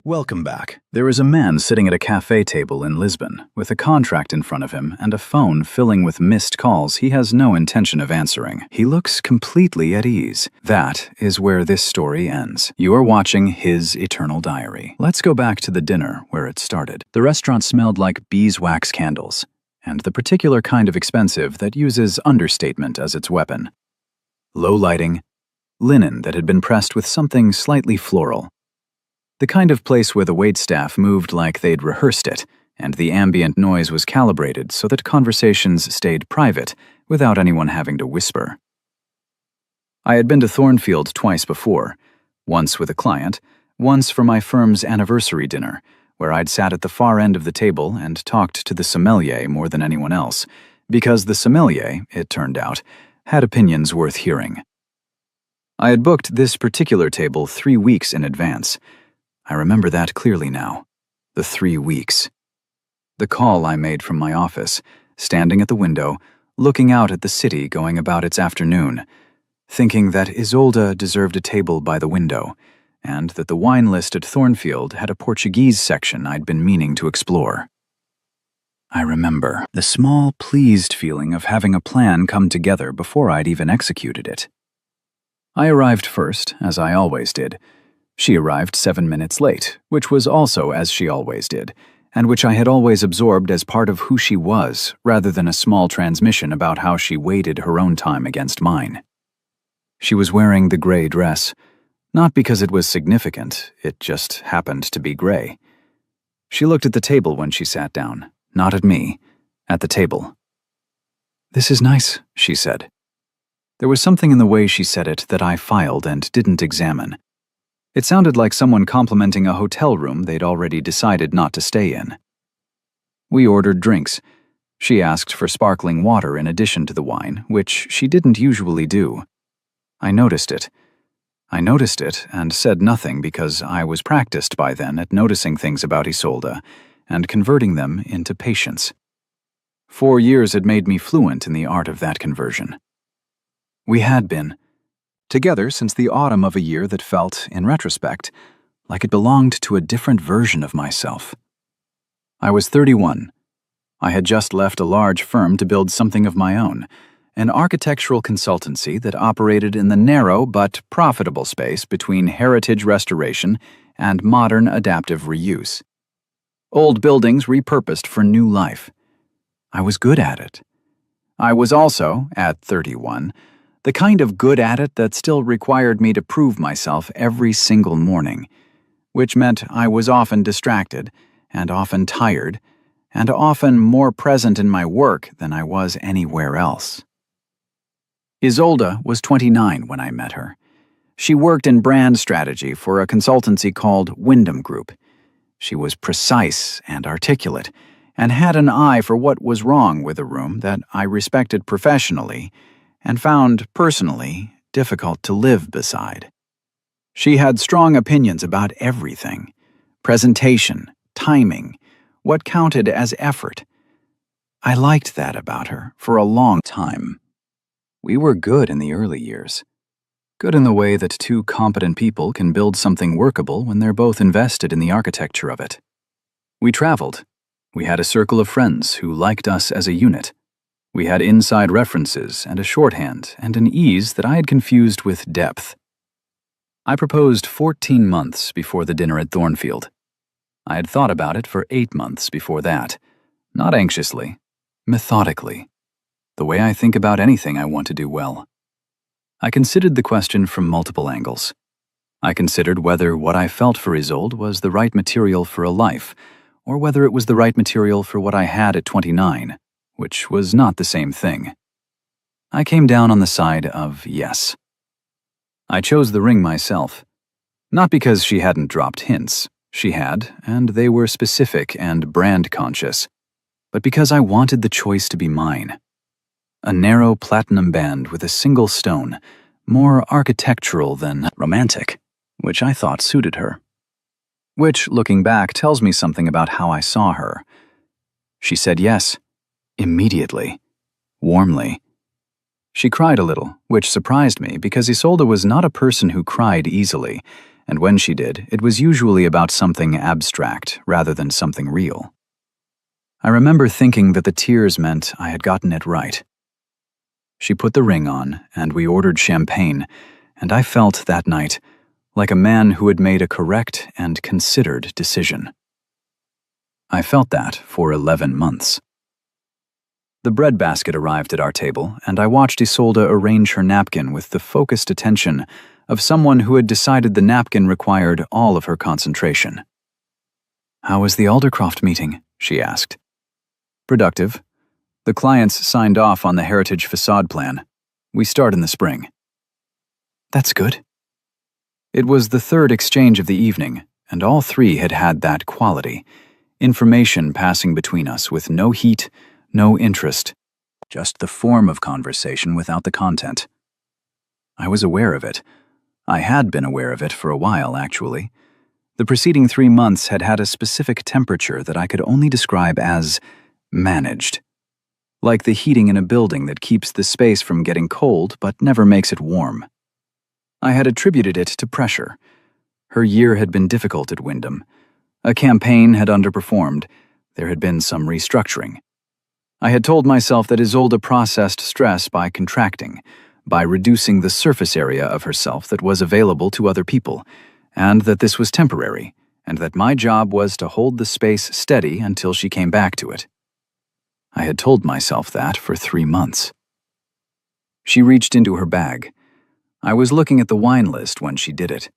Welcome back. There is a man sitting at a cafe table in Lisbon with a contract in front of him and a phone filling with missed calls he has no intention of answering. He looks completely at ease. That is where this story ends. You are watching his eternal diary. Let's go back to the dinner where it started. The restaurant smelled like beeswax candles, and the particular kind of expensive that uses understatement as its weapon. Low lighting, linen that had been pressed with something slightly floral. The kind of place where the waitstaff moved like they'd rehearsed it, and the ambient noise was calibrated so that conversations stayed private without anyone having to whisper. I had been to Thornfield twice before, once with a client, once for my firm's anniversary dinner, where I'd sat at the far end of the table and talked to the sommelier more than anyone else, because the sommelier, it turned out, had opinions worth hearing. I had booked this particular table 3 weeks in advance. I remember that clearly now. The 3 weeks. The call I made from my office, standing at the window, looking out at the city going about its afternoon, thinking that Isolde deserved a table by the window, and that the wine list at Thornfield had a Portuguese section I'd been meaning to explore. I remember the small, pleased feeling of having a plan come together before I'd even executed it. I arrived first, as I always did. She arrived 7 minutes late, which was also as she always did, and which I had always absorbed as part of who she was, rather than a small transmission about how she weighted her own time against mine. She was wearing the gray dress, not because it was significant, it just happened to be gray. She looked at the table when she sat down, not at me, at the table. "This is nice," she said. There was something in the way she said it that I filed and didn't examine. It sounded like someone complimenting a hotel room they'd already decided not to stay in. We ordered drinks. She asked for sparkling water in addition to the wine, which she didn't usually do. I noticed it. And said nothing because I was practiced by then at noticing things about Isolde and converting them into patience. 4 years had made me fluent in the art of that conversion. We had been together since the autumn of a year that felt, in retrospect, like it belonged to a different version of myself. I was 31. I had just left a large firm to build something of my own, an architectural consultancy that operated in the narrow but profitable space between heritage restoration and modern adaptive reuse. Old buildings repurposed for new life. I was good at it. I was also, at 31, the kind of good at it that still required me to prove myself every single morning, which meant I was often distracted, and often tired, and often more present in my work than I was anywhere else. Isolde was 29 when I met her. She worked in brand strategy for a consultancy called Wyndham Group. She was precise and articulate, and had an eye for what was wrong with a room that I respected professionally and found, personally, difficult to live beside. She had strong opinions about everything: presentation, timing, what counted as effort. I liked that about her for a long time. We were good in the early years. Good in the way that two competent people can build something workable when they're both invested in the architecture of it. We traveled. We had a circle of friends who liked us as a unit. We had inside references and a shorthand and an ease that I had confused with depth. I proposed 14 months before the dinner at Thornfield. I had thought about it for 8 months before that, not anxiously, methodically, the way I think about anything I want to do well. I considered the question from multiple angles. I considered whether what I felt for Isolde was the right material for a life, or whether it was the right material for what I had at 29, which was not the same thing. I came down on the side of yes. I chose the ring myself, not because she hadn't dropped hints. She had, and they were specific and brand-conscious, but because I wanted the choice to be mine. A narrow platinum band with a single stone, more architectural than romantic, which I thought suited her. Which, looking back, tells me something about how I saw her. She said yes, immediately, warmly. She cried a little, which surprised me because Isolde was not a person who cried easily, and when she did, it was usually about something abstract rather than something real. I remember thinking that the tears meant I had gotten it right. She put the ring on, and we ordered champagne, and I felt that night like a man who had made a correct and considered decision. I felt that for 11 months. The breadbasket arrived at our table, and I watched Isolde arrange her napkin with the focused attention of someone who had decided the napkin required all of her concentration. "How was the Aldercroft meeting?" she asked. "Productive. The clients signed off on the heritage facade plan. We start in the spring." "That's good." It was the third exchange of the evening, and all three had had that quality. Information passing between us with no heat, no interest, just the form of conversation without the content. I was aware of it. I had been aware of it for a while, actually. The preceding 3 months had had a specific temperature that I could only describe as managed. Like the heating in a building that keeps the space from getting cold but never makes it warm. I had attributed it to pressure. Her year had been difficult at Wyndham. A campaign had underperformed. There had been some restructuring. I had told myself that Isolde processed stress by contracting, by reducing the surface area of herself that was available to other people, and that this was temporary, and that my job was to hold the space steady until she came back to it. I had told myself that for 3 months. She reached into her bag. I was looking at the wine list when she did it.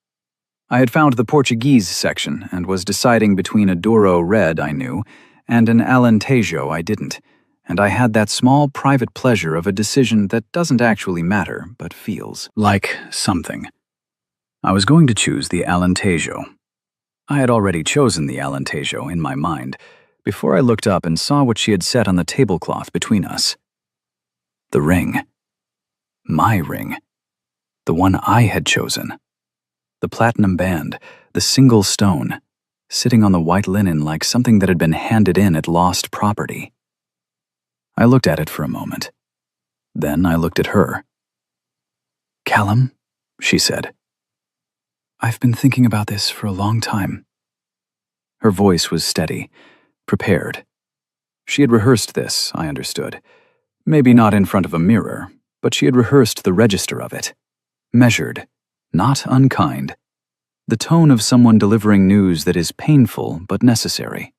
I had found the Portuguese section and was deciding between a Douro Red I knew and an Alentejo I didn't, and I had that small private pleasure of a decision that doesn't actually matter but feels like something. I was going to choose the Alentejo. I had already chosen the Alentejo in my mind before I looked up and saw what she had set on the tablecloth between us. The ring. My ring. The one I had chosen. The platinum band, the single stone, sitting on the white linen like something that had been handed in at lost property. I looked at it for a moment. Then I looked at her. "Callum," she said. "I've been thinking about this for a long time." Her voice was steady, prepared. She had rehearsed this, I understood. Maybe not in front of a mirror, but she had rehearsed the register of it. Measured, not unkind. The tone of someone delivering news that is painful but necessary,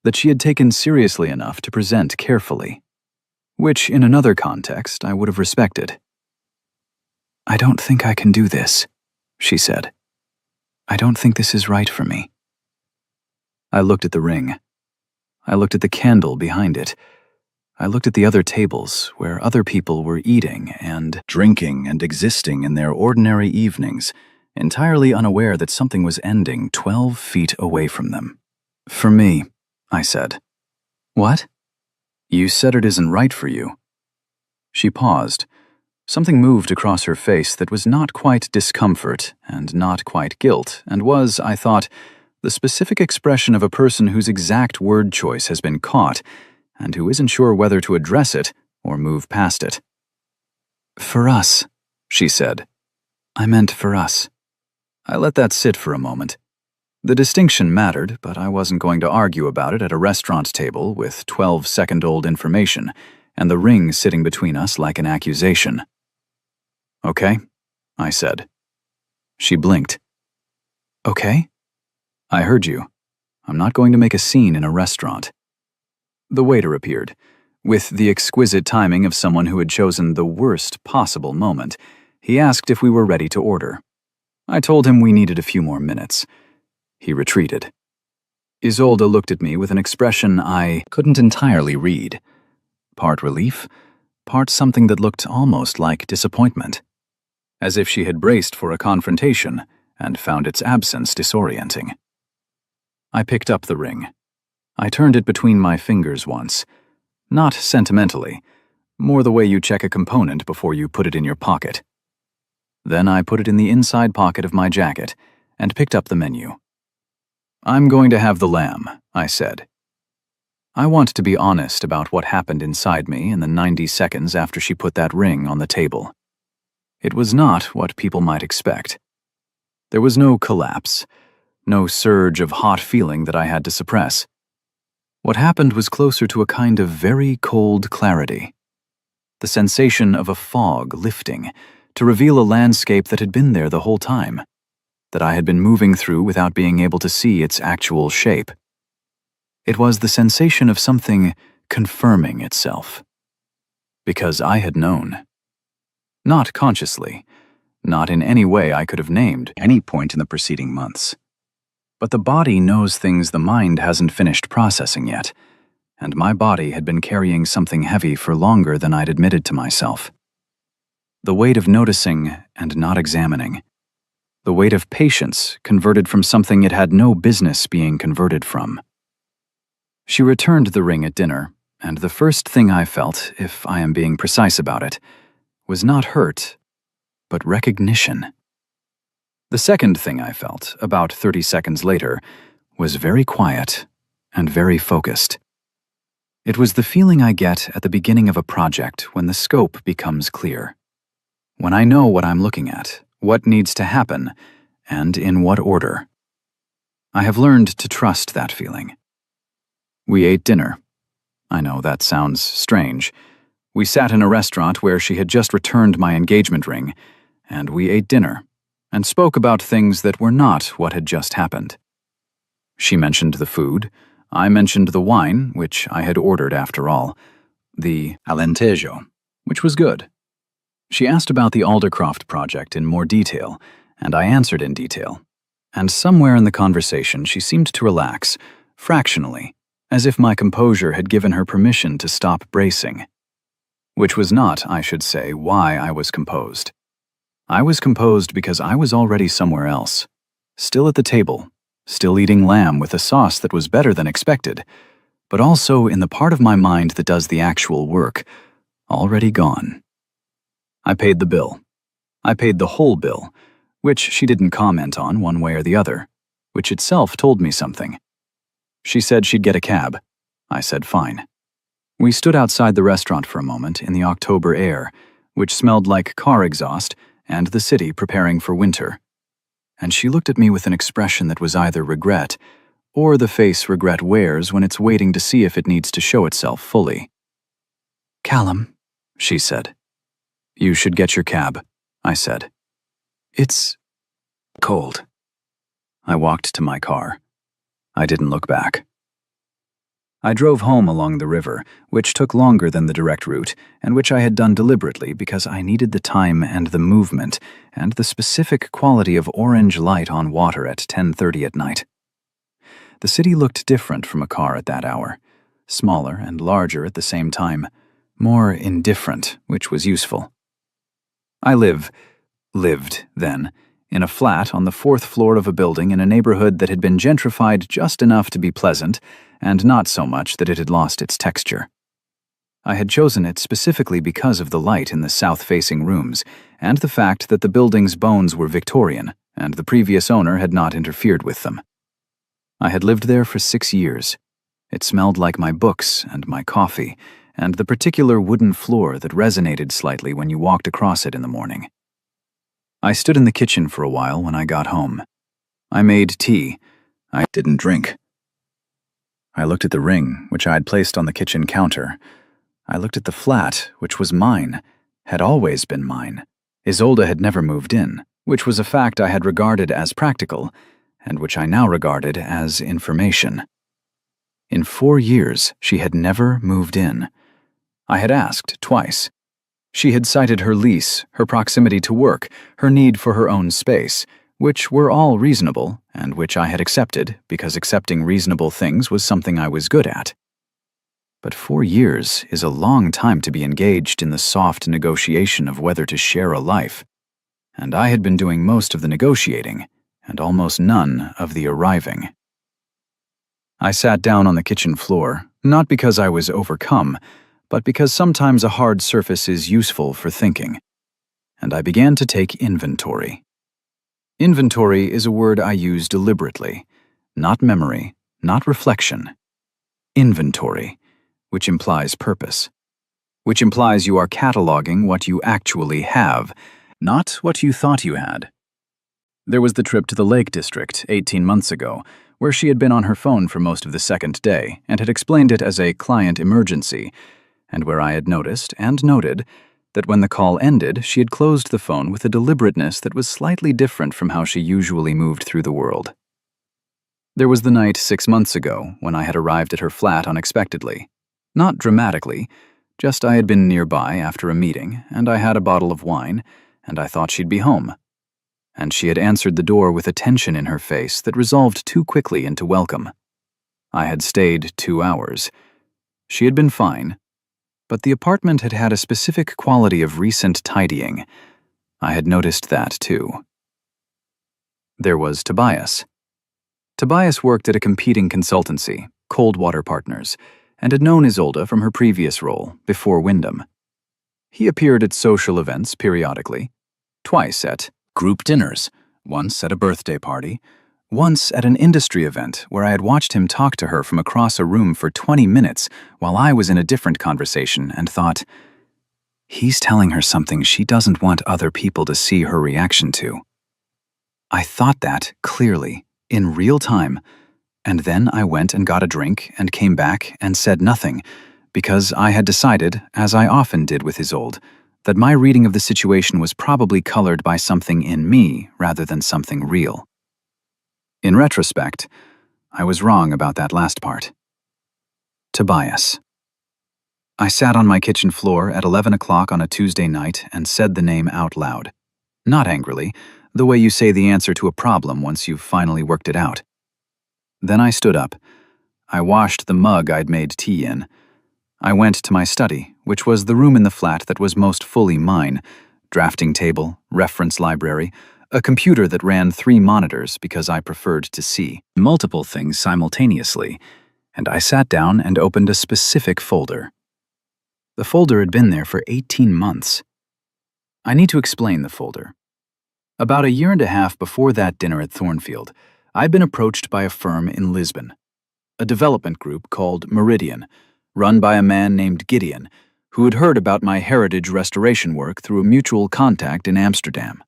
that she had taken seriously enough to present carefully, which in another context I would have respected. "I don't think I can do this," she said. "I don't think this is right for me." I looked at the ring. I looked at the candle behind it. I looked at the other tables where other people were eating and drinking and existing in their ordinary evenings, entirely unaware that something was ending 12 feet away from them. "For me," I said. "What?" "You said it isn't right for you." She paused. Something moved across her face that was not quite discomfort and not quite guilt, and was, I thought, the specific expression of a person whose exact word choice has been caught and who isn't sure whether to address it or move past it. "For us," she said. "I meant for us." I let that sit for a moment. The distinction mattered, but I wasn't going to argue about it at a restaurant table with 12-second-old information and the ring sitting between us like an accusation. "Okay," I said. She blinked. "Okay?" "I heard you. I'm not going to make a scene in a restaurant." The waiter appeared. With the exquisite timing of someone who had chosen the worst possible moment, he asked if we were ready to order. I told him we needed a few more minutes. He retreated. Isolde looked at me with an expression I couldn't entirely read. Part relief, part something that looked almost like disappointment. As if she had braced for a confrontation and found its absence disorienting. I picked up the ring. I turned it between my fingers once. Not sentimentally, more the way you check a component before you put it in your pocket. Then I put it in the inside pocket of my jacket and picked up the menu. "I'm going to have the lamb," I said. I want to be honest about what happened inside me in the 90 seconds after she put that ring on the table. It was not what people might expect. There was no collapse, no surge of hot feeling that I had to suppress. What happened was closer to a kind of very cold clarity. The sensation of a fog lifting to reveal a landscape that had been there the whole time, that I had been moving through without being able to see its actual shape. It was the sensation of something confirming itself. Because I had known. Not consciously, not in any way I could have named any point in the preceding months. But the body knows things the mind hasn't finished processing yet, and my body had been carrying something heavy for longer than I'd admitted to myself. The weight of noticing and not examining. The weight of patience converted from something it had no business being converted from. She returned the ring at dinner, and the first thing I felt, if I am being precise about it, was not hurt, but recognition. The second thing I felt, about 30 seconds later, was very quiet and very focused. It was the feeling I get at the beginning of a project when the scope becomes clear. When I know what I'm looking at, what needs to happen, and in what order. I have learned to trust that feeling. We ate dinner. I know that sounds strange. We sat in a restaurant where she had just returned my engagement ring, and we ate dinner, and spoke about things that were not what had just happened. She mentioned the food, I mentioned the wine, which I had ordered after all, the Alentejo, which was good. She asked about the Aldercroft project in more detail, and I answered in detail. And somewhere in the conversation she seemed to relax, fractionally, as if my composure had given her permission to stop bracing. Which was not, I should say, why I was composed. I was composed because I was already somewhere else, still at the table, still eating lamb with a sauce that was better than expected, but also in the part of my mind that does the actual work, already gone. I paid the bill. I paid the whole bill, which she didn't comment on one way or the other, which itself told me something. She said she'd get a cab. I said fine. We stood outside the restaurant for a moment in the October air, which smelled like car exhaust and the city preparing for winter. And she looked at me with an expression that was either regret, or the face regret wears when it's waiting to see if it needs to show itself fully. "Callum," she said. "You should get your cab," I said. "It's cold." I walked to my car. I didn't look back. I drove home along the river, which took longer than the direct route, and which I had done deliberately because I needed the time and the movement and the specific quality of orange light on water at 10:30 at night. The city looked different from a car at that hour, smaller and larger at the same time, more indifferent, which was useful. I lived then, in a flat on the 4th floor of a building in a neighborhood that had been gentrified just enough to be pleasant, and not so much that it had lost its texture. I had chosen it specifically because of the light in the south-facing rooms, and the fact that the building's bones were Victorian, and the previous owner had not interfered with them. I had lived there for 6 years. It smelled like my books and my coffee, and the particular wooden floor that resonated slightly when you walked across it in the morning. I stood in the kitchen for a while when I got home. I made tea. I didn't drink. I looked at the ring, which I had placed on the kitchen counter. I looked at the flat, which was mine, had always been mine. Isolde had never moved in, which was a fact I had regarded as practical, and which I now regarded as information. In 4 years, she had never moved in. I had asked twice. She had cited her lease, her proximity to work, her need for her own space, which were all reasonable, and which I had accepted, because accepting reasonable things was something I was good at. But 4 years is a long time to be engaged in the soft negotiation of whether to share a life, and I had been doing most of the negotiating, and almost none of the arriving. I sat down on the kitchen floor, not because I was overcome, but because sometimes a hard surface is useful for thinking, and I began to take inventory. Inventory is a word I use deliberately, not memory, not reflection. Inventory, which implies purpose, which implies you are cataloging what you actually have, not what you thought you had. There was the trip to the Lake District 18 months ago, where she had been on her phone for most of the second day and had explained it as a client emergency, and where I had noticed and noted that when the call ended, she had closed the phone with a deliberateness that was slightly different from how she usually moved through the world. There was the night 6 months ago when I had arrived at her flat unexpectedly. Not dramatically, just I had been nearby after a meeting, and I had a bottle of wine, and I thought she'd be home. And she had answered the door with a tension in her face that resolved too quickly into welcome. I had stayed 2 hours. She had been fine, but the apartment had had a specific quality of recent tidying. I had noticed that too. There was Tobias. Tobias worked at a competing consultancy, Coldwater Partners, and had known Isolde from her previous role, before Wyndham. He appeared at social events periodically, twice at group dinners, once at a birthday party, once at an industry event where I had watched him talk to her from across a room for 20 minutes while I was in a different conversation and thought, he's telling her something she doesn't want other people to see her reaction to. I thought that clearly, in real time, and then I went and got a drink and came back and said nothing, because I had decided, as I often did with Isolde, that my reading of the situation was probably colored by something in me rather than something real. In retrospect, I was wrong about that last part. Tobias. I sat on my kitchen floor at 11 o'clock on a Tuesday night and said the name out loud. Not angrily, the way you say the answer to a problem once you've finally worked it out. Then I stood up. I washed the mug I'd made tea in. I went to my study, which was the room in the flat that was most fully mine, drafting table, reference library, a computer that ran 3 monitors because I preferred to see multiple things simultaneously, and I sat down and opened a specific folder. The folder had been there for 18 months. I need to explain the folder. About a year and a half before that dinner at Thornfield, I'd been approached by a firm in Lisbon, a development group called Meridian, run by a man named Gideon, who had heard about my heritage restoration work through a mutual contact in Amsterdam.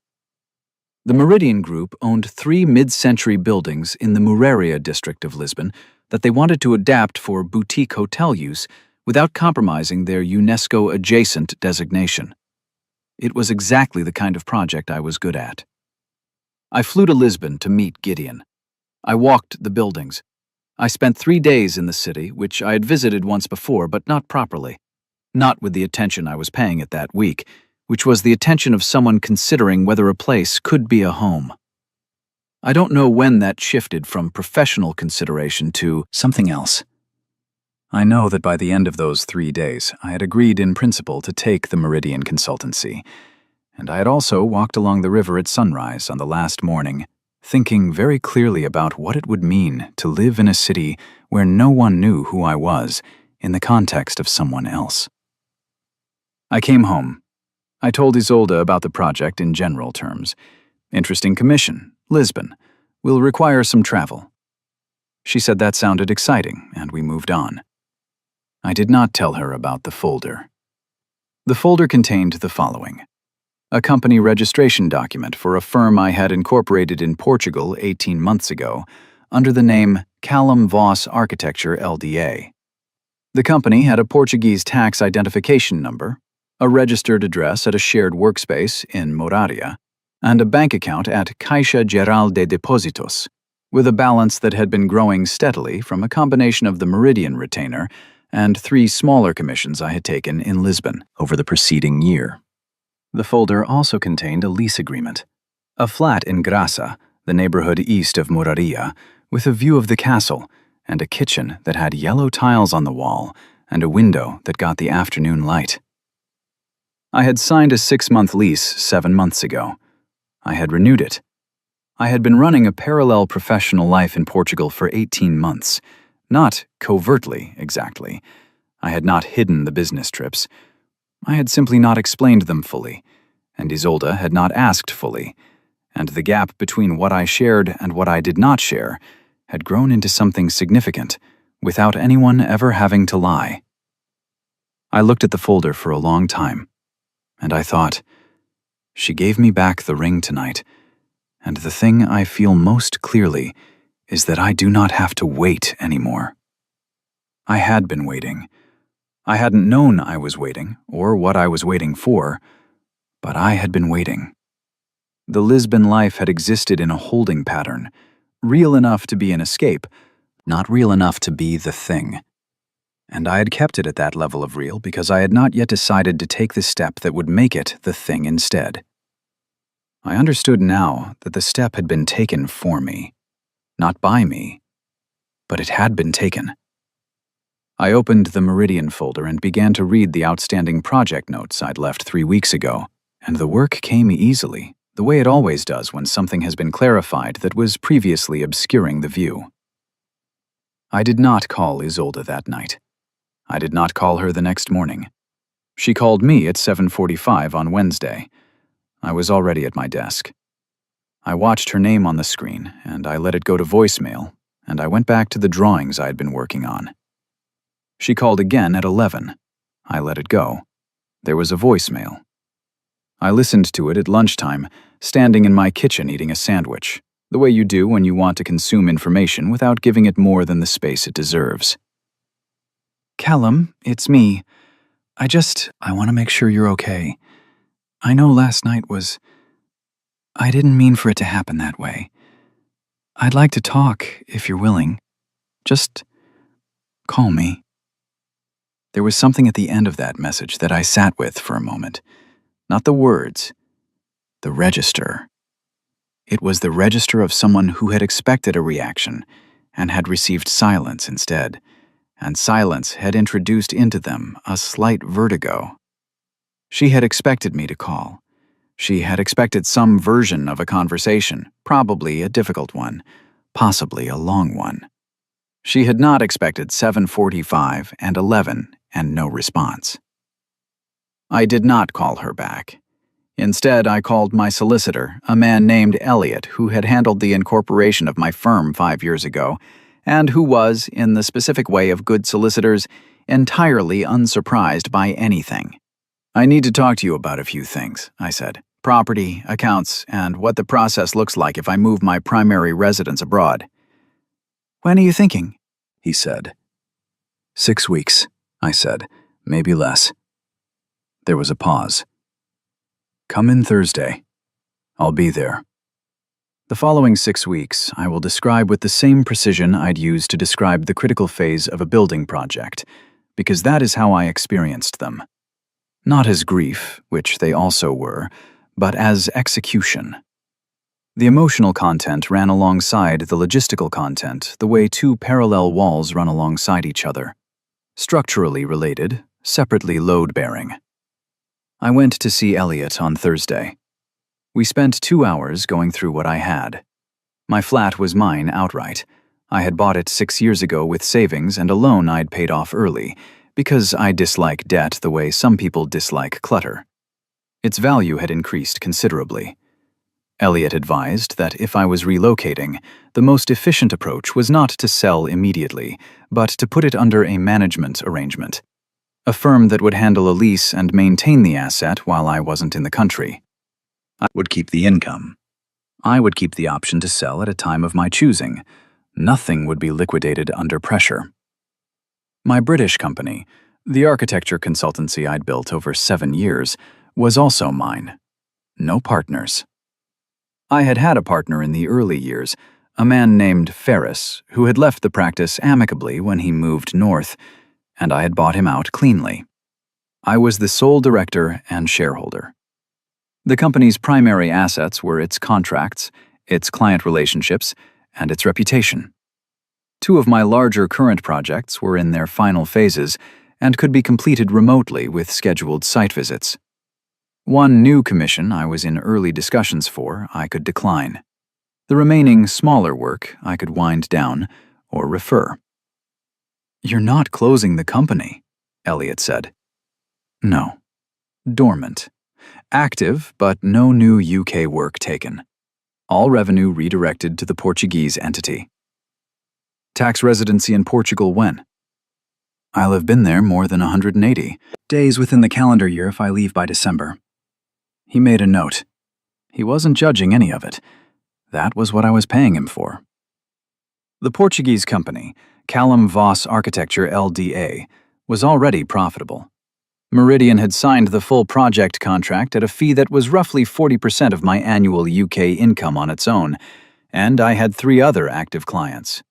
The Meridian Group owned 3 mid-century buildings in the Mouraria district of Lisbon that they wanted to adapt for boutique hotel use without compromising their UNESCO-adjacent designation. It was exactly the kind of project I was good at. I flew to Lisbon to meet Gideon. I walked the buildings. I spent 3 days in the city, which I had visited once before, but not properly. Not with the attention I was paying it that week, which was the attention of someone considering whether a place could be a home. I don't know when that shifted from professional consideration to something else. I know that by the end of those 3 days, I had agreed in principle to take the Meridian consultancy, and I had also walked along the river at sunrise on the last morning, thinking very clearly about what it would mean to live in a city where no one knew who I was in the context of someone else. I came home. I told Isolde about the project in general terms. Interesting commission, Lisbon. Will require some travel. She said that sounded exciting, and we moved on. I did not tell her about the folder. The folder contained the following: a company registration document for a firm I had incorporated in Portugal 18 months ago under the name Callum Voss Architecture LDA. The company had a Portuguese tax identification number, a registered address at a shared workspace in Mouraria, and a bank account at Caixa Geral de Depósitos, with a balance that had been growing steadily from a combination of the Meridian retainer and 3 smaller commissions I had taken in Lisbon over the preceding year. The folder also contained a lease agreement, a flat in Graça, the neighborhood east of Mouraria, with a view of the castle, and a kitchen that had yellow tiles on the wall and a window that got the afternoon light. I had signed a 6-month lease 7 months ago. I had renewed it. I had been running a parallel professional life in Portugal for 18 months, not covertly exactly. I had not hidden the business trips. I had simply not explained them fully, and Isolde had not asked fully, and the gap between what I shared and what I did not share had grown into something significant, without anyone ever having to lie. I looked at the folder for a long time, and I thought, she gave me back the ring tonight, And the thing I feel most clearly is that I do not have to wait anymore. I had been waiting. I hadn't known I was waiting, or what I was waiting for, but I had been waiting. The Lisbon life had existed in a holding pattern, real enough to be an escape, not real enough to be the thing. And I had kept it at that level of real because I had not yet decided to take the step that would make it the thing instead. I understood now that the step had been taken for me, not by me, but it had been taken. I opened the Meridian folder and began to read the outstanding project notes I'd left 3 weeks ago, and the work came easily, the way it always does when something has been clarified that was previously obscuring the view. I did not call Isolde that night. I did not call her the next morning. She called me at 7:45 on Wednesday. I was already at my desk. I watched her name on the screen, and I let it go to voicemail, and I went back to the drawings I had been working on. She called again at 11. I let it go. There was a voicemail. I listened to it at lunchtime, standing in my kitchen eating a sandwich, the way you do when you want to consume information without giving it more than the space it deserves. Callum, it's me. I want to make sure you're okay. I know last night was... I didn't mean for it to happen that way. I'd like to talk, if you're willing. Just call me. There was something at the end of that message that I sat with for a moment. Not the words, the register. It was the register of someone who had expected a reaction and had received silence instead, and silence had introduced into them a slight vertigo. She had expected me to call. She had expected some version of a conversation, probably a difficult one, possibly a long one. She had not expected 7:45 and 11 and no response. I did not call her back. Instead, I called my solicitor, a man named Elliot, who had handled the incorporation of my firm 5 years ago, and who was, in the specific way of good solicitors, entirely unsurprised by anything. I need to talk to you about a few things, I said. Property, accounts, and what the process looks like if I move my primary residence abroad. When are you thinking? He said. 6 weeks, I said, maybe less. There was a pause. Come in Thursday. I'll be there. The following 6 weeks I will describe with the same precision I'd use to describe the critical phase of a building project, because that is how I experienced them. Not as grief, which they also were, but as execution. The emotional content ran alongside the logistical content the way two parallel walls run alongside each other. Structurally related, separately load-bearing. I went to see Elliot on Thursday. We spent 2 hours going through what I had. My flat was mine outright. I had bought it 6 years ago with savings and a loan I'd paid off early, because I dislike debt the way some people dislike clutter. Its value had increased considerably. Elliot advised that if I was relocating, the most efficient approach was not to sell immediately, but to put it under a management arrangement. A firm that would handle a lease and maintain the asset while I wasn't in the country. I would keep the income. I would keep the option to sell at a time of my choosing. Nothing would be liquidated under pressure. My British company, the architecture consultancy I'd built over 7 years, was also mine. No partners. I had had a partner in the early years, a man named Ferris, who had left the practice amicably when he moved north, and I had bought him out cleanly. I was the sole director and shareholder. The company's primary assets were its contracts, its client relationships, and its reputation. 2 of my larger current projects were in their final phases and could be completed remotely with scheduled site visits. One new commission I was in early discussions for I could decline. The remaining smaller work I could wind down or refer. "You're not closing the company," Elliot said. "No. Dormant. Active, but no new UK work taken. All revenue redirected to the Portuguese entity. Tax residency in Portugal when? I'll have been there more than 180 days within the calendar year if I leave by December." He made a note. He wasn't judging any of it. That was what I was paying him for. The Portuguese company, Callum Voss Architecture LDA, was already profitable. Meridian had signed the full project contract at a fee that was roughly 40% of my annual UK income on its own, and I had 3 other active clients.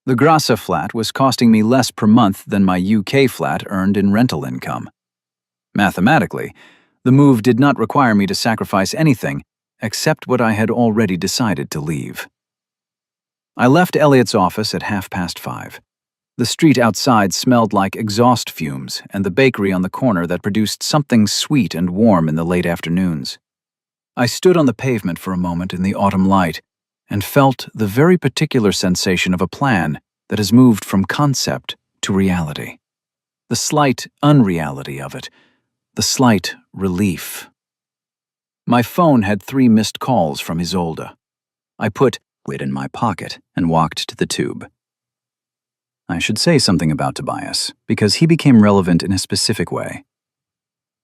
The Grassa flat was costing me less per month than my UK flat earned in rental income. Mathematically, the move did not require me to sacrifice anything except what I had already decided to leave. I left Elliot's office at 5:30. The street outside smelled like exhaust fumes and the bakery on the corner that produced something sweet and warm in the late afternoons. I stood on the pavement for a moment in the autumn light and felt the very particular sensation of a plan that has moved from concept to reality. The slight unreality of it, the slight relief. My phone had 3 missed calls from Isolde. I put it in my pocket and walked to the tube. I should say something about Tobias, because he became relevant in a specific way.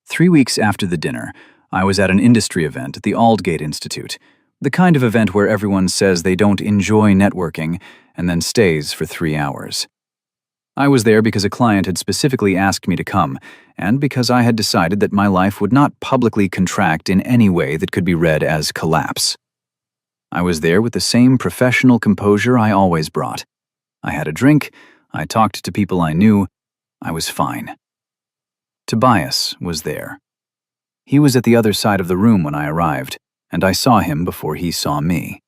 3 weeks after the dinner, I was at an industry event at the Aldgate Institute, the kind of event where everyone says they don't enjoy networking and then stays for 3 hours. I was there because a client had specifically asked me to come, and because I had decided that my life would not publicly contract in any way that could be read as collapse. I was there with the same professional composure I always brought. I had a drink, I talked to people I knew, I was fine. Tobias was there. He was at the other side of the room when I arrived, and I saw him before he saw me.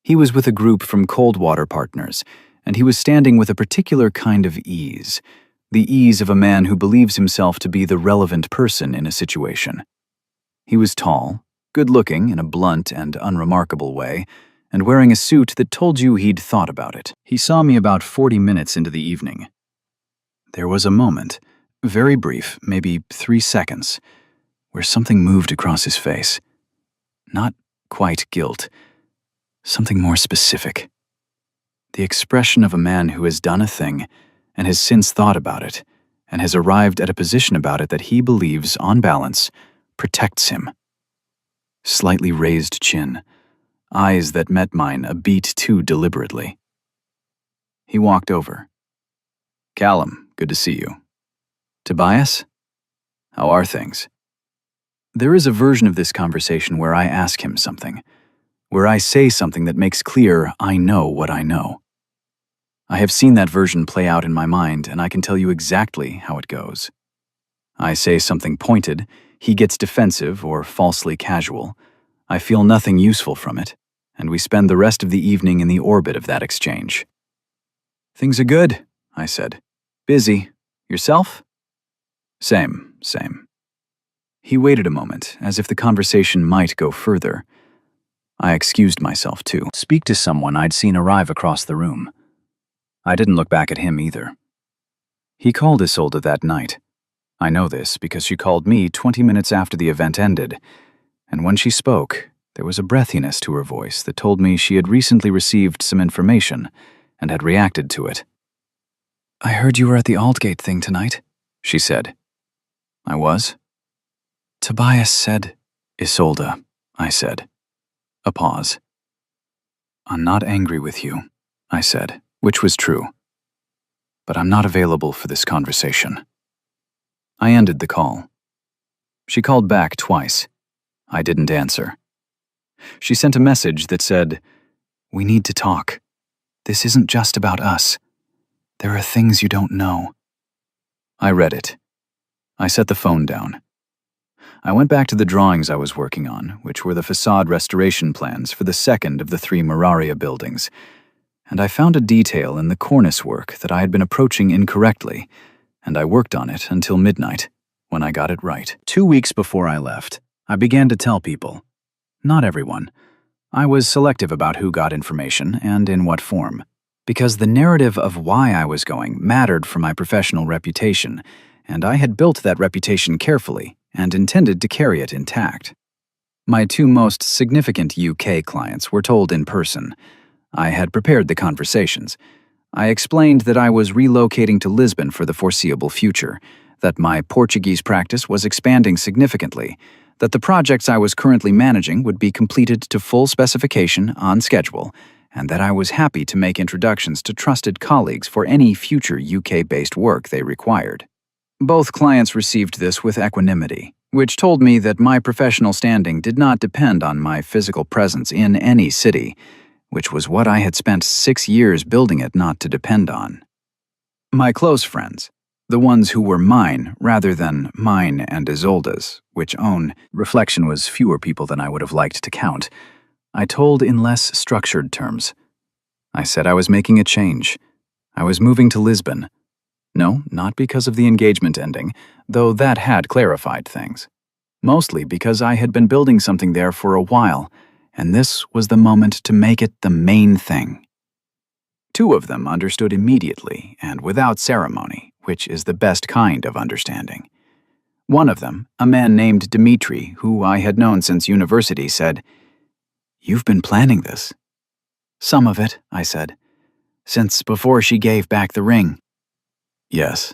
He was with a group from Coldwater Partners, and he was standing with a particular kind of ease, the ease of a man who believes himself to be the relevant person in a situation. He was tall, good-looking in a blunt and unremarkable way, and wearing a suit that told you he'd thought about it. He saw me about 40 minutes into the evening. There was a moment, very brief, maybe 3 seconds, where something moved across his face. Not quite guilt, something more specific. The expression of a man who has done a thing and has since thought about it and has arrived at a position about it that he believes, on balance, protects him. Slightly raised chin, eyes that met mine a beat too deliberately. He walked over. "Callum, good to see you." "Tobias? How are things?" There is a version of this conversation where I ask him something, where I say something that makes clear I know what I know. I have seen that version play out in my mind, and I can tell you exactly how it goes. I say something pointed, he gets defensive or falsely casual. I feel nothing useful from it, and we spend the rest of the evening in the orbit of that exchange. "Things are good," I said. "Busy. Yourself?" Same. He waited a moment, as if the conversation might go further. I excused myself to speak to someone I'd seen arrive across the room. I didn't look back at him either. He called Isolde that night. I know this because she called me 20 minutes after the event ended, and when she spoke, there was a breathiness to her voice that told me she had recently received some information and had reacted to it. "I heard you were at the Aldgate thing tonight," she said. "I was?" "Tobias said..." "Isolde," I said. A pause. "I'm not angry with you," I said, which was true. "But I'm not available for this conversation." I ended the call. She called back twice. I didn't answer. She sent a message that said, "We need to talk. This isn't just about us. There are things you don't know." I read it. I set the phone down. I went back to the drawings I was working on, which were the facade restoration plans for the second of the 3 Muraria buildings, and I found a detail in the cornice work that I had been approaching incorrectly, and I worked on it until midnight, when I got it right. 2 weeks before I left, I began to tell people. Not everyone. I was selective about who got information and in what form, because the narrative of why I was going mattered for my professional reputation, and I had built that reputation carefully and intended to carry it intact. My 2 most significant UK clients were told in person. I had prepared the conversations. I explained that I was relocating to Lisbon for the foreseeable future, that my Portuguese practice was expanding significantly, that the projects I was currently managing would be completed to full specification on schedule, and that I was happy to make introductions to trusted colleagues for any future UK-based work they required. Both clients received this with equanimity, which told me that my professional standing did not depend on my physical presence in any city, which was what I had spent 6 years building it not to depend on. My close friends, the ones who were mine rather than mine and Isolde's, which own reflection was fewer people than I would have liked to count, I told in less structured terms. I said I was making a change. I was moving to Lisbon. No, not because of the engagement ending, though that had clarified things. Mostly because I had been building something there for a while, and this was the moment to make it the main thing. 2 of them understood immediately and without ceremony, which is the best kind of understanding. One of them, a man named Dimitri, who I had known since university, said, "You've been planning this." "Some of it," I said, "since before she gave back the ring." "Yes."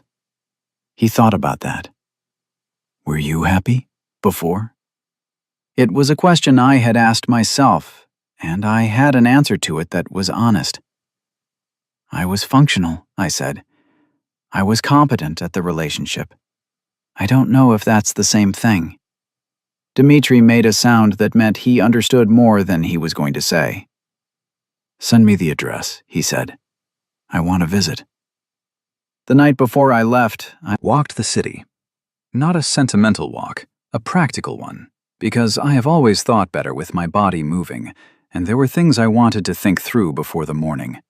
He thought about that. "Were you happy before?" It was a question I had asked myself, and I had an answer to it that was honest. "I was functional," I said. "I was competent at the relationship. I don't know if that's the same thing." Dimitri made a sound that meant he understood more than he was going to say. "Send me the address," he said. "I want to visit." The night before I left, I walked the city. Not a sentimental walk, a practical one, because I have always thought better with my body moving, and there were things I wanted to think through before the morning.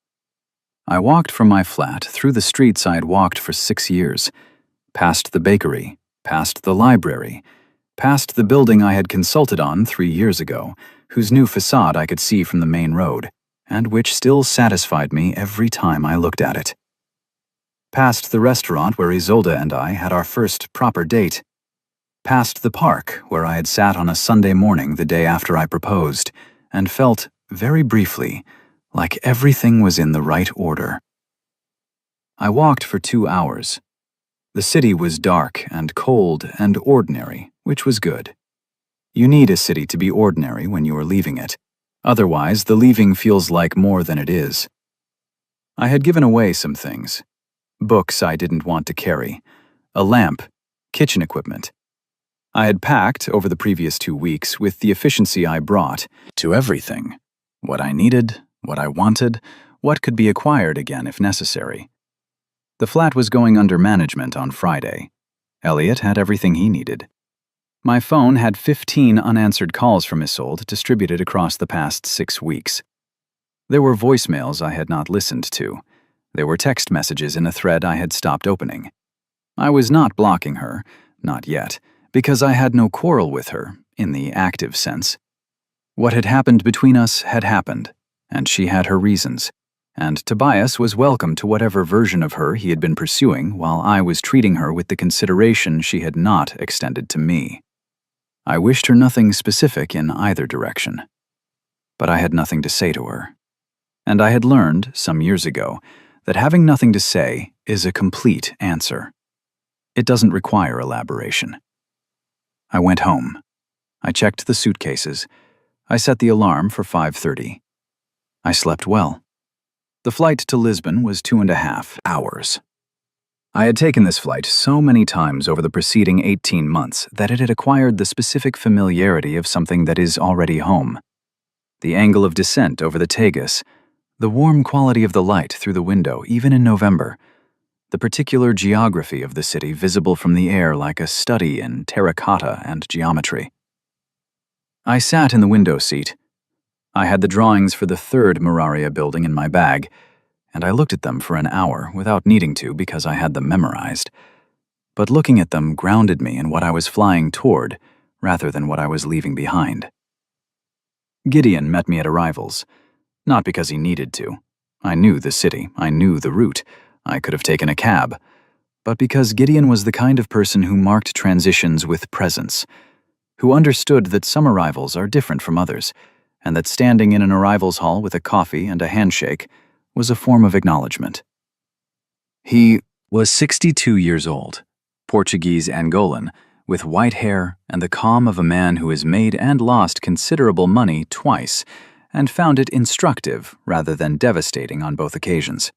I walked from my flat through the streets I had walked for 6 years, past the bakery, past the library, past the building I had consulted on 3 years ago, whose new facade I could see from the main road, and which still satisfied me every time I looked at it. Past the restaurant where Isolde and I had our first proper date. Past the park where I had sat on a Sunday morning the day after I proposed, and felt, very briefly, like everything was in the right order. I walked for 2 hours. The city was dark and cold and ordinary, which was good. You need a city to be ordinary when you are leaving it. Otherwise, the leaving feels like more than it is. I had given away some things. Books I didn't want to carry, a lamp, kitchen equipment. I had packed, over the previous 2 weeks, with the efficiency I brought, to everything. What I needed, what I wanted, what could be acquired again if necessary. The flat was going under management on Friday. Elliot had everything he needed. My phone had 15 unanswered calls from Isolde distributed across the past 6 weeks. There were voicemails I had not listened to. There were text messages in a thread I had stopped opening. I was not blocking her, not yet, because I had no quarrel with her, in the active sense. What had happened between us had happened, and she had her reasons, and Tobias was welcome to whatever version of her he had been pursuing while I was treating her with the consideration she had not extended to me. I wished her nothing specific in either direction. But I had nothing to say to her. And I had learned, some years ago, that having nothing to say is a complete answer. It doesn't require elaboration. I went home. I checked the suitcases. I set the alarm for 5:30. I slept well. The flight to Lisbon was 2.5 hours. I had taken this flight so many times over the preceding 18 months that it had acquired the specific familiarity of something that is already home. The angle of descent over the Tagus, the warm quality of the light through the window even in November, the particular geography of the city visible from the air like a study in terracotta and geometry. I sat in the window seat. I had the drawings for the 3rd Muraria building in my bag, and I looked at them for an hour without needing to because I had them memorized. But looking at them grounded me in what I was flying toward rather than what I was leaving behind. Gideon met me at arrivals, not because he needed to. I knew the city, I knew the route, I could have taken a cab, but because Gideon was the kind of person who marked transitions with presence, who understood that some arrivals are different from others, and that standing in an arrivals hall with a coffee and a handshake was a form of acknowledgement. He was 62 years old, Portuguese Angolan, with white hair and the calm of a man who has made and lost considerable money twice and found it instructive rather than devastating on both occasions.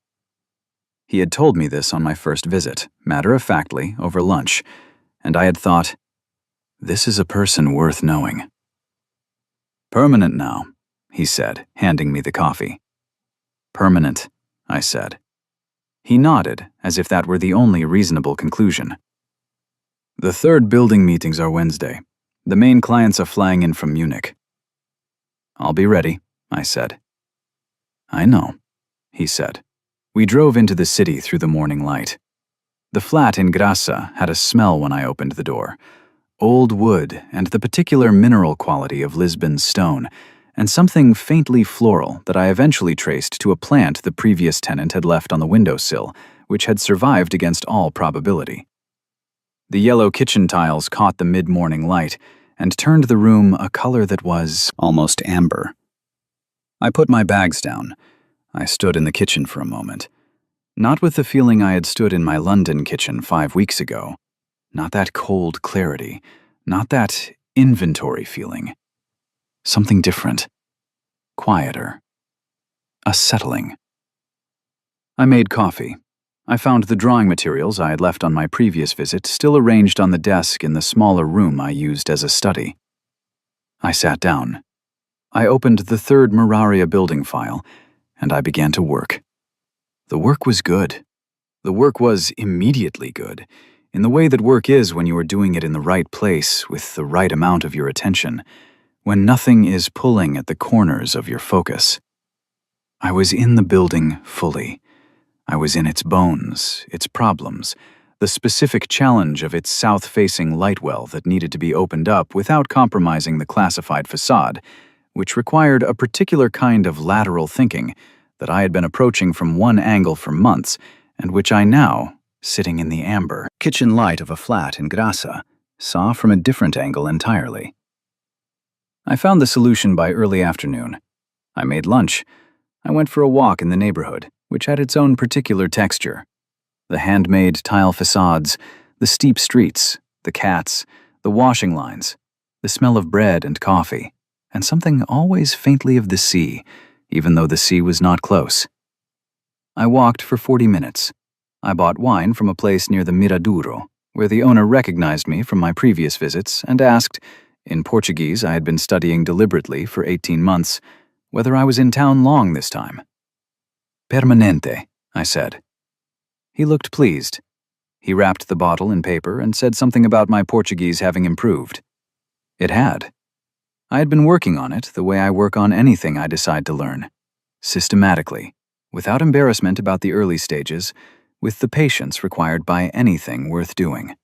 He had told me this on my first visit, matter-of-factly, over lunch, and I had thought, this is a person worth knowing. "Permanent now," he said, handing me the coffee. "Permanent," I said. He nodded, as if that were the only reasonable conclusion. "The third building meetings are Wednesday. The main clients are flying in from Munich." "I'll be ready," I said. "I know," he said. We drove into the city through the morning light. The flat in Grassa had a smell when I opened the door. Old wood and the particular mineral quality of Lisbon's stone, and something faintly floral that I eventually traced to a plant the previous tenant had left on the windowsill, which had survived against all probability. The yellow kitchen tiles caught the mid-morning light and turned the room a color that was almost amber. I put my bags down. I stood in the kitchen for a moment. Not with the feeling I had stood in my London kitchen 5 weeks ago. Not that cold clarity. Not that inventory feeling. Something different. Quieter. A settling. I made coffee. I found the drawing materials I had left on my previous visit still arranged on the desk in the smaller room I used as a study. I sat down. I opened the third Muraria building file, and I began to work. The work was good. The work was immediately good, in the way that work is when you are doing it in the right place with the right amount of your attention, when nothing is pulling at the corners of your focus. I was in the building fully. I was in its bones, its problems, the specific challenge of its south-facing light well that needed to be opened up without compromising the classified facade, which required a particular kind of lateral thinking that I had been approaching from one angle for months, and which I now, sitting in the amber kitchen light of a flat in Grassa, saw from a different angle entirely. I found the solution by early afternoon. I made lunch. I went for a walk in the neighborhood, which had its own particular texture. The handmade tile facades, the steep streets, the cats, the washing lines, the smell of bread and coffee, and something always faintly of the sea, even though the sea was not close. I walked for 40 minutes. I bought wine from a place near the Miradouro, where the owner recognized me from my previous visits and asked, in Portuguese I had been studying deliberately for 18 months, whether I was in town long this time. "Permanente," I said. He looked pleased. He wrapped the bottle in paper and said something about my Portuguese having improved. It had. I had been working on it the way I work on anything I decide to learn. Systematically, without embarrassment about the early stages, with the patience required by anything worth doing.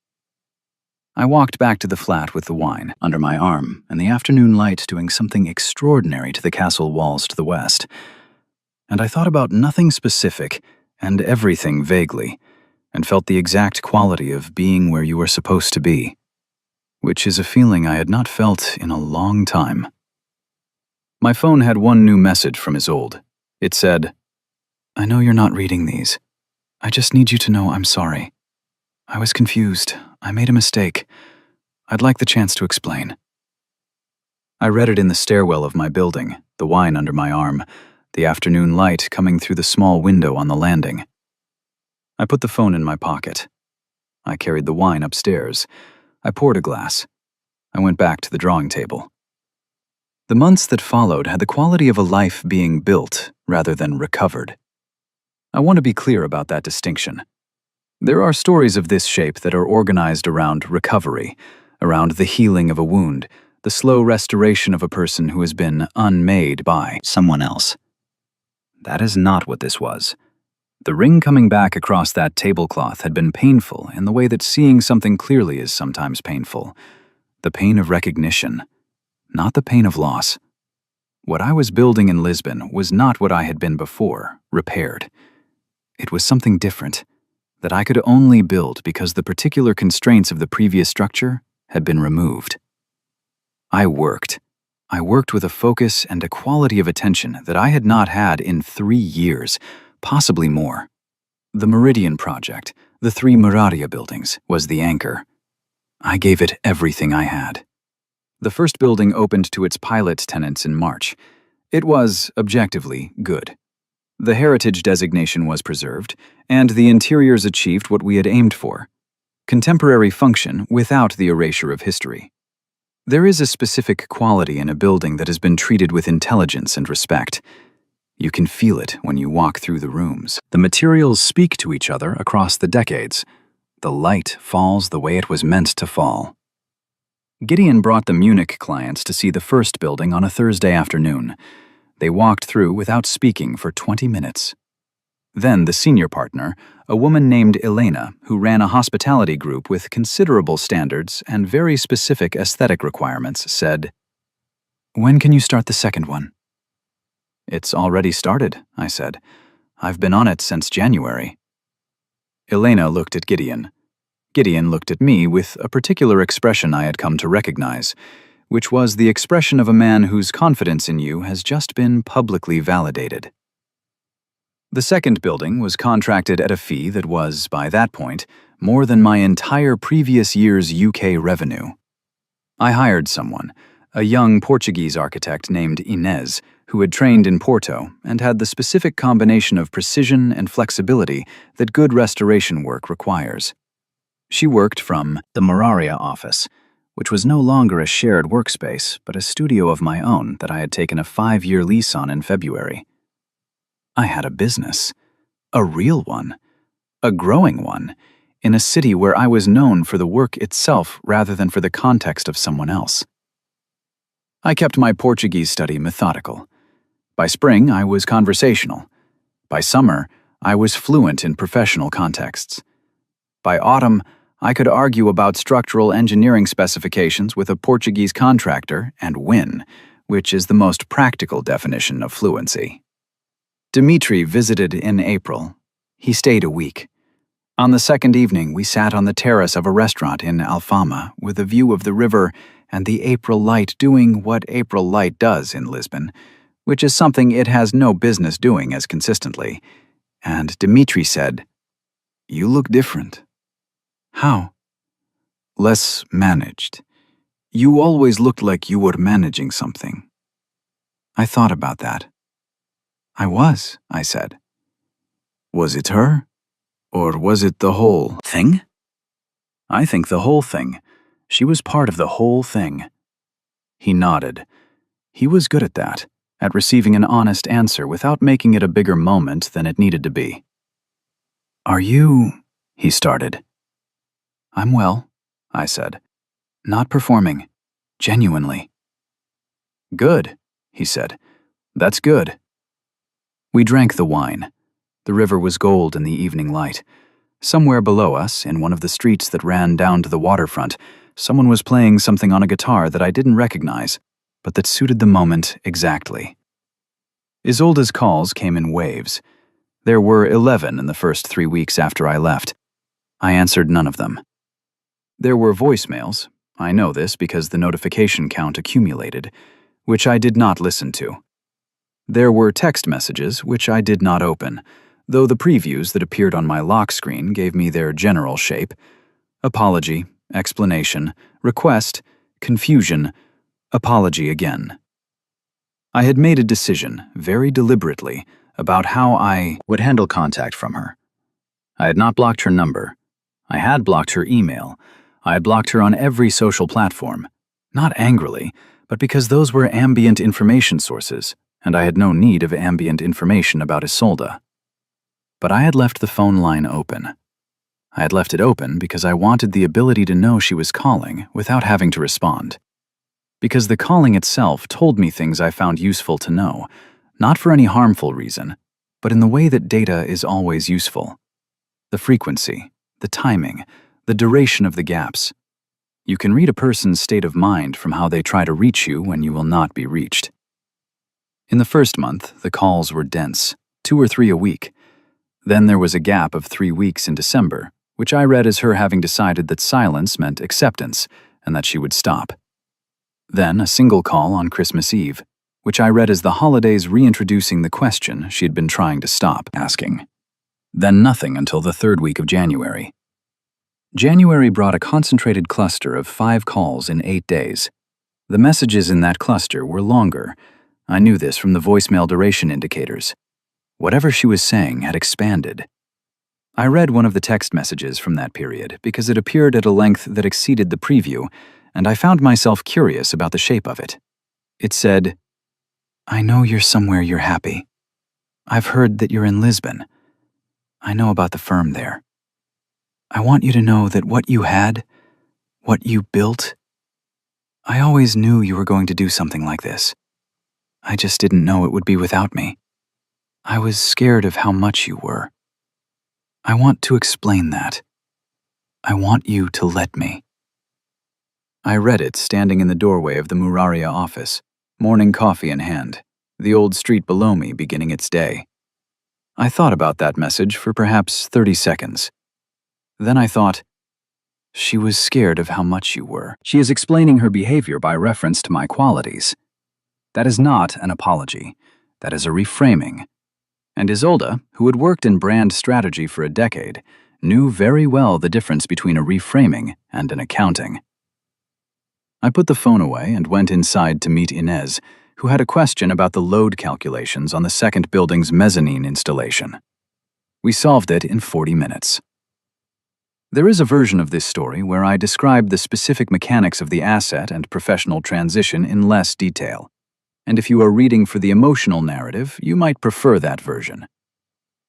I walked back to the flat with the wine under my arm and the afternoon light doing something extraordinary to the castle walls to the west. And I thought about nothing specific and everything vaguely, and felt the exact quality of being where you were supposed to be, which is a feeling I had not felt in a long time. My phone had one new message from Isolde. It said, "I know you're not reading these. I just need you to know I'm sorry. I was confused. I made a mistake. I'd like the chance to explain." I read it in the stairwell of my building, the wine under my arm, the afternoon light coming through the small window on the landing. I put the phone in my pocket. I carried the wine upstairs. I poured a glass. I went back to the drawing table. The months that followed had the quality of a life being built rather than recovered. I want to be clear about that distinction. There are stories of this shape that are organized around recovery, around the healing of a wound, the slow restoration of a person who has been unmade by someone else. That is not what this was. The ring coming back across that tablecloth had been painful in the way that seeing something clearly is sometimes painful. The pain of recognition, not the pain of loss. What I was building in Lisbon was not what I had been before, repaired. It was something different, that I could only build because the particular constraints of the previous structure had been removed. I worked. I worked with a focus and a quality of attention that I had not had in 3 years, possibly more. The Meridian Project, the 3 Muraria buildings, was the anchor. I gave it everything I had. The first building opened to its pilot tenants in March. It was, objectively, good. The heritage designation was preserved, and the interiors achieved what we had aimed for: contemporary function without the erasure of history. There is a specific quality in a building that has been treated with intelligence and respect. You can feel it when you walk through the rooms. The materials speak to each other across the decades. The light falls the way it was meant to fall. Gideon brought the Munich clients to see the first building on a Thursday afternoon. They walked through without speaking for 20 minutes. Then the senior partner, a woman named Elena, who ran a hospitality group with considerable standards and very specific aesthetic requirements, said, "When can you start the second one?" "It's already started," I said. "I've been on it since January." Elena looked at Gideon. Gideon looked at me with a particular expression I had come to recognize, which was the expression of a man whose confidence in you has just been publicly validated. The second building was contracted at a fee that was, by that point, more than my entire previous year's UK revenue. I hired someone, a young Portuguese architect named Inez, who had trained in Porto and had the specific combination of precision and flexibility that good restoration work requires. She worked from the Moraria office, which was no longer a shared workspace, but a studio of my own that I had taken a 5-year lease on in February. I had a business, a real one, a growing one, in a city where I was known for the work itself rather than for the context of someone else. I kept my Portuguese study methodical. By spring, I was conversational. By summer, I was fluent in professional contexts. By autumn, I could argue about structural engineering specifications with a Portuguese contractor and win, which is the most practical definition of fluency. Dimitri visited in April. He stayed a week. On the second evening, we sat on the terrace of a restaurant in Alfama with a view of the river and the April light doing what April light does in Lisbon, which is something it has no business doing as consistently. And Dimitri said, "You look different." "How?" "Less managed. You always looked like you were managing something." I thought about that. "I was," I said. "Was it her? Or was it the whole thing?" "I think the whole thing. She was part of the whole thing." He nodded. He was good at that, at receiving an honest answer without making it a bigger moment than it needed to be. "Are you—" he started. "I'm well," I said. "Not performing. Genuinely." "Good," he said. "That's good." We drank the wine. The river was gold in the evening light. Somewhere below us, in one of the streets that ran down to the waterfront, someone was playing something on a guitar that I didn't recognize, but that suited the moment exactly. Isolde's calls came in waves. There were 11 in the first 3 weeks after I left. I answered none of them. There were voicemails. I know this because the notification count accumulated, which I did not listen to. There were text messages, which I did not open, though the previews that appeared on my lock screen gave me their general shape: apology, explanation, request, confusion, apology again. I had made a decision, very deliberately, about how I would handle contact from her. I had not blocked her number. I had blocked her email. I had blocked her on every social platform, not angrily, but because those were ambient information sources, and I had no need of ambient information about Isolde. But I had left the phone line open. I had left it open because I wanted the ability to know she was calling without having to respond. Because the calling itself told me things I found useful to know, not for any harmful reason, but in the way that data is always useful. The frequency, the timing, the duration of the gaps. You can read a person's state of mind from how they try to reach you when you will not be reached. In the first month, the calls were dense, 2 or 3 a week. Then there was a gap of 3 weeks in December, which I read as her having decided that silence meant acceptance and that she would stop. Then a single call on Christmas Eve, which I read as the holidays reintroducing the question she had been trying to stop asking. Then nothing until the 3rd week of January. January brought a concentrated cluster of 5 calls in 8 days. The messages in that cluster were longer. I knew this from the voicemail duration indicators. Whatever she was saying had expanded. I read one of the text messages from that period because it appeared at a length that exceeded the preview, and I found myself curious about the shape of it. It said, "I know you're somewhere you're happy. I've heard that you're in Lisbon. I know about the firm there. I want you to know that what you had, what you built, I always knew you were going to do something like this. I just didn't know it would be without me. I was scared of how much you were. I want to explain that. I want you to let me." I read it standing in the doorway of the Muraria office, morning coffee in hand, the old street below me beginning its day. I thought about that message for perhaps 30 seconds. Then I thought, she was scared of how much you were. She is explaining her behavior by reference to my qualities. That is not an apology. That is a reframing. And Isolde, who had worked in brand strategy for a decade, knew very well the difference between a reframing and an accounting. I put the phone away and went inside to meet Inez, who had a question about the load calculations on the second building's mezzanine installation. We solved it in 40 minutes. There is a version of this story where I describe the specific mechanics of the asset and professional transition in less detail. And if you are reading for the emotional narrative, you might prefer that version.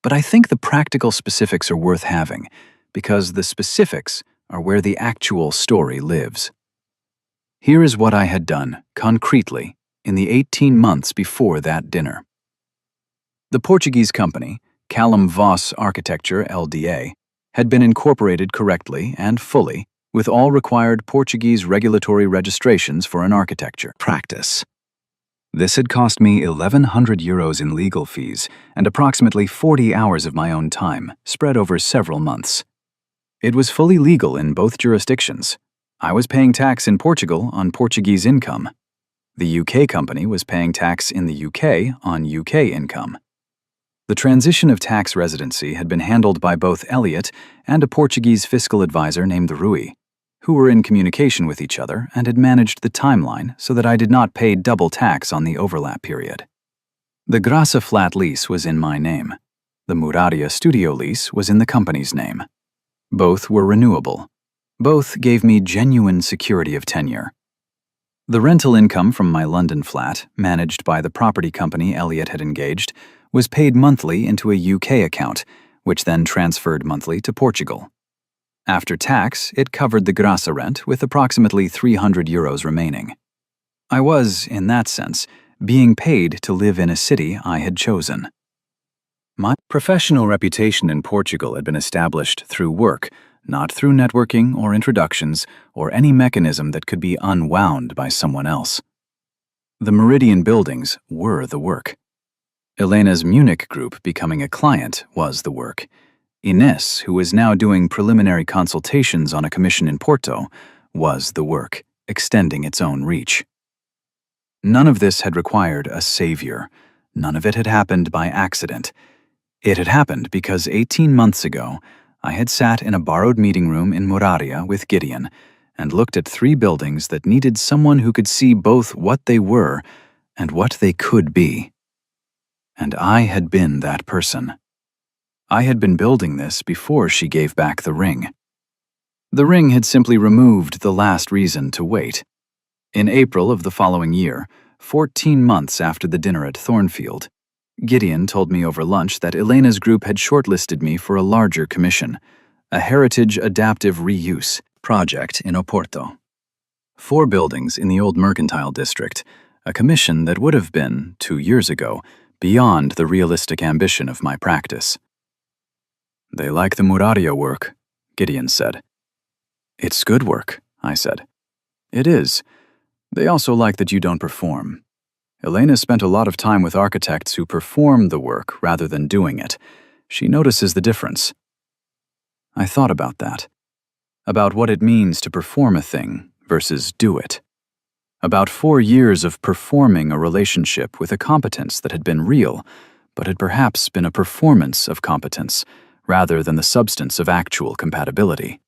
But I think the practical specifics are worth having, because the specifics are where the actual story lives. Here is what I had done, concretely, in the 18 months before that dinner. The Portuguese company, Callum Voss Architecture LDA, had been incorporated correctly and fully with all required Portuguese regulatory registrations for an architecture practice. This had cost me €1,100 in legal fees and approximately 40 hours of my own time, spread over several months. It was fully legal in both jurisdictions. I was paying tax in Portugal on Portuguese income. The UK company was paying tax in the UK on UK income. The transition of tax residency had been handled by both Elliot and a Portuguese fiscal advisor named Rui, who were in communication with each other and had managed the timeline so that I did not pay double tax on the overlap period. The Graça flat lease was in my name. The Muraria studio lease was in the company's name. Both were renewable. Both gave me genuine security of tenure. The rental income from my London flat, managed by the property company Elliot had engaged, was paid monthly into a UK account, which then transferred monthly to Portugal. After tax, it covered the Graça rent with approximately €300 remaining. I was, in that sense, being paid to live in a city I had chosen. My professional reputation in Portugal had been established through work, not through networking or introductions or any mechanism that could be unwound by someone else. The Meridian buildings were the work. Elena's Munich group becoming a client was the work. Inés, who was now doing preliminary consultations on a commission in Porto, was the work, extending its own reach. None of this had required a savior. None of it had happened by accident. It had happened because 18 months ago, I had sat in a borrowed meeting room in Muraria with Gideon and looked at 3 buildings that needed someone who could see both what they were and what they could be. And I had been that person. I had been building this before she gave back the ring. The ring had simply removed the last reason to wait. In April of the following year, 14 months after the dinner at Thornfield, Gideon told me over lunch that Elena's group had shortlisted me for a larger commission, a heritage adaptive reuse project in Oporto. 4 buildings in the old mercantile district, a commission that would have been, 2 years ago, beyond the realistic ambition of my practice. "They like the Muraria work," Gideon said. "It's good work," I said. "It is. They also like that you don't perform. Elena spent a lot of time with architects who perform the work rather than doing it. She notices the difference." I thought about that. About what it means to perform a thing versus do it. About 4 years of performing a relationship with a competence that had been real, but had perhaps been a performance of competence, rather than the substance of actual compatibility.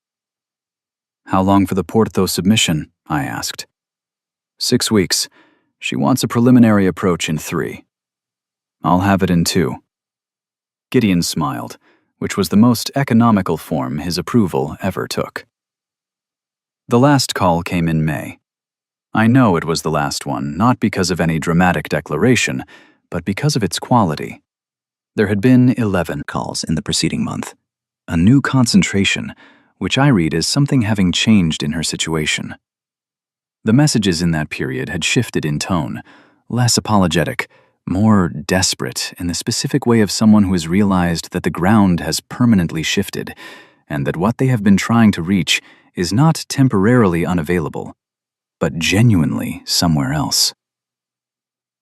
"How long for the Porto submission?" I asked. 6 weeks. She wants a preliminary approach in 3. "I'll have it in 2. Gideon smiled, which was the most economical form his approval ever took. The last call came in May. I know it was the last one, not because of any dramatic declaration, but because of its quality. There had been 11 calls in the preceding month. A new concentration, which I read as something having changed in her situation. The messages in that period had shifted in tone, less apologetic, more desperate in the specific way of someone who has realized that the ground has permanently shifted, and that what they have been trying to reach is not temporarily unavailable, but genuinely somewhere else.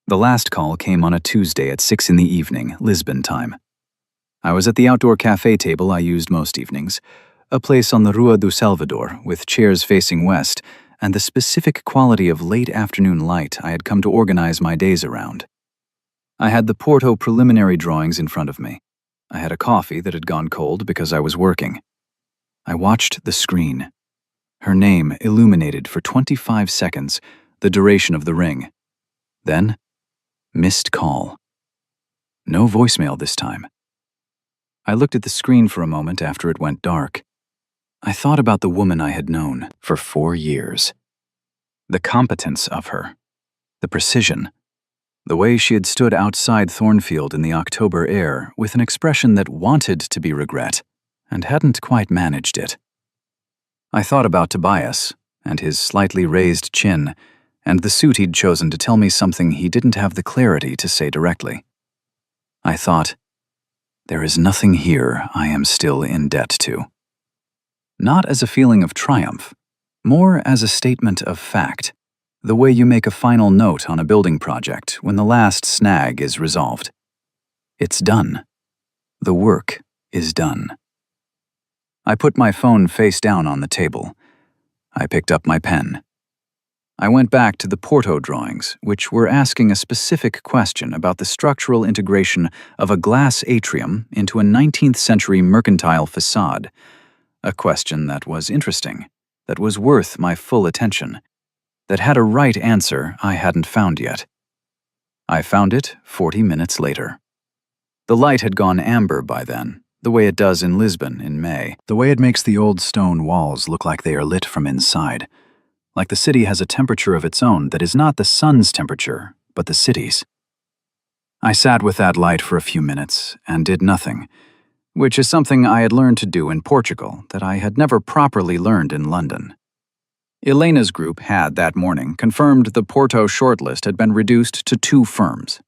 The last call came on a Tuesday at 6 in the evening, Lisbon time. I was at the outdoor cafe table I used most evenings, a place on the Rua do Salvador with chairs facing west and the specific quality of late afternoon light I had come to organize my days around. I had the Porto preliminary drawings in front of me. I had a coffee that had gone cold because I was working. I watched the screen. Her name illuminated for 25 seconds, the duration of the ring. Then, missed call. No voicemail this time. I looked at the screen for a moment after it went dark. I thought about the woman I had known for 4 years. The competence of her. The precision. The way she had stood outside Thornfield in the October air with an expression that wanted to be regret and hadn't quite managed it. I thought about Tobias and his slightly raised chin and the suit he'd chosen to tell me something he didn't have the clarity to say directly. I thought, there is nothing here I am still in debt to. Not as a feeling of triumph, more as a statement of fact, the way you make a final note on a building project when the last snag is resolved. It's done. The work is done. I put my phone face down on the table. I picked up my pen. I went back to the Porto drawings, which were asking a specific question about the structural integration of a glass atrium into a 19th century mercantile facade. A question that was interesting, that was worth my full attention, that had a right answer I hadn't found yet. I found it 40 minutes later. The light had gone amber by then, the way it does in Lisbon in May, the way it makes the old stone walls look like they are lit from inside, like the city has a temperature of its own that is not the sun's temperature, but the city's. I sat with that light for a few minutes and did nothing, which is something I had learned to do in Portugal that I had never properly learned in London. Elena's group had, that morning, confirmed the Porto shortlist had been reduced to 2 firms.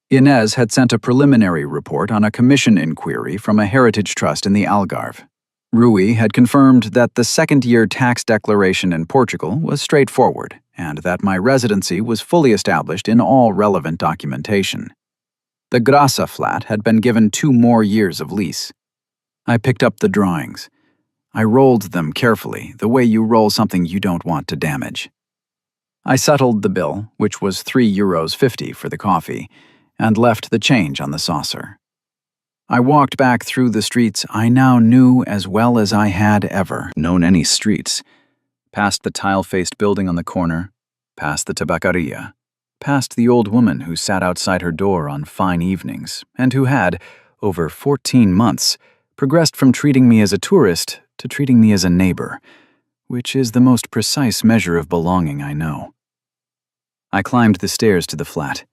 Inez had sent a preliminary report on a commission inquiry from a heritage trust in the Algarve. Rui had confirmed that the second-year tax declaration in Portugal was straightforward and that my residency was fully established in all relevant documentation. The Graça flat had been given 2 more years of lease. I picked up the drawings. I rolled them carefully, the way you roll something you don't want to damage. I settled the bill, which was €3.50 for the coffee, and left the change on the saucer. I walked back through the streets I now knew as well as I had ever known any streets, past the tile-faced building on the corner, past the tabacaria, past the old woman who sat outside her door on fine evenings and who had, over 14 months, progressed from treating me as a tourist to treating me as a neighbor, which is the most precise measure of belonging I know. I climbed the stairs to the flat.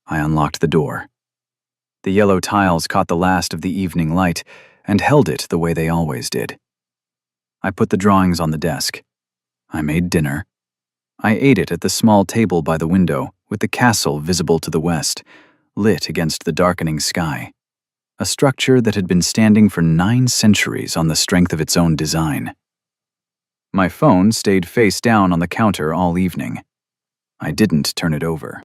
I unlocked the door. The yellow tiles caught the last of the evening light and held it the way they always did. I put the drawings on the desk. I made dinner. I ate it at the small table by the window, with the castle visible to the west, lit against the darkening sky. A structure that had been standing for 9 centuries on the strength of its own design. My phone stayed face down on the counter all evening. I didn't turn it over.